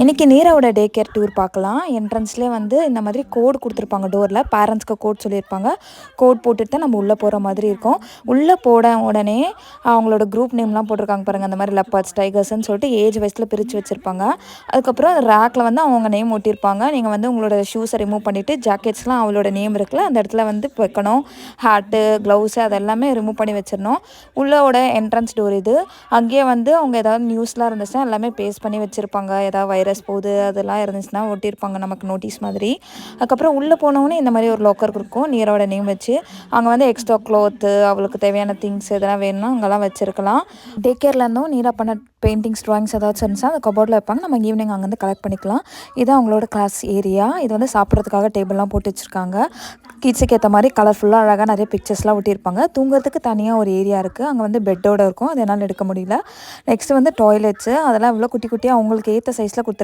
இன்றைக்கி நீராவோட day care tour பார்க்கலாம். என்ட்ரன்ஸ்லேயே வந்து இந்த மாதிரி கோட் கொடுத்துருப்பாங்க டோரில். பேரண்ட்ஸ்க்கு கோட் சொல்லியிருப்பாங்க. கோட் போட்டுட்டு தான் நம்ம உள்ளே போகிற மாதிரி இருக்கும். உள்ளே போட உடனே அவங்களோட குரூப் நேம்லாம் போட்டிருக்காங்க பாருங்கள். அந்த மாதிரி லெப்பர்ட்ஸ், டைகர்ஸ்ன்னு சொல்லிட்டு ஏஜ் வைஸில் பிரித்து வச்சுருப்பாங்க. அதுக்கப்புறம் ரேக்கில் வந்து அவங்க நேம் ஒட்டியிருப்பாங்க. நீங்கள் வந்து உங்களோட ஷூஸை ரிமூவ் பண்ணிவிட்டு ஜாக்கெட்ஸ்லாம் அவளோட நேம் இருக்குல்ல அந்த இடத்துல வந்து வைக்கணும். ஹேட்டு, க்ளவுஸு அதெல்லாமே ரிமூவ் பண்ணி வச்சிடணும். உள்ளோட என்ட்ரன்ஸ் டோர் இது. அங்கேயே வந்து அவங்க ஏதாவது நியூஸ்லாம் இருந்துச்சுன்னா எல்லாமே பேஸ்ட் பண்ணி வச்சுருப்பாங்க. ஏதாவது வைரஸ் போகுது அதெல்லாம் இருந்துச்சுன்னா ஒட்டியிருப்பாங்க நமக்கு நோட்டீஸ் மாதிரி. அதுக்கப்புறம் உள்ளே போனவொடனே இந்த மாதிரி ஒரு லாக்கர் இருக்கும் நீரோட நேம் வச்சு. அங்கே வந்து எக்ஸ்ட்ரா க்ளோத்து, அவளுக்கு தேவையான திங்ஸ் எதெல்லாம் வேணும்னா அங்கெல்லாம் வச்சுருக்கலாம். டே கேர்லேருந்தும் நீரா பண்ண பெயிண்டிங்ஸ், ட்ராயிங்ஸ் ஏதாச்சும் இருந்துச்சுன்னா அந்த கபோர்டில் வைப்பாங்க. நம்ம ஈவினிங் அங்கேருந்து கலெக்ட் பண்ணிக்கலாம். இதுதான் அவங்களோட கிளாஸ் ஏரியா. இது வந்து சாப்பிட்றதுக்காக டேபிள்லாம் போட்டு வச்சுருக்காங்க. கிட்ஸுக்கு ஏற்ற மாதிரி கலர்ஃபுல்லாக அழகாக நிறைய பிக்சர்ஸ்லாம் ஒட்டியிருப்பாங்க. தூங்குறதுக்கு தனியாக ஒரு ஏரியா இருக்குது. அங்கே வந்து பெட்டோடு இருக்கும். அது என்னால் எடுக்க முடியல. நெக்ஸ்ட்டு வந்து டாய்லெட்ஸு அதெல்லாம் இவ்வளோ குட்டி குட்டியாக அவங்களுக்கு ஏற்ற சைஸில்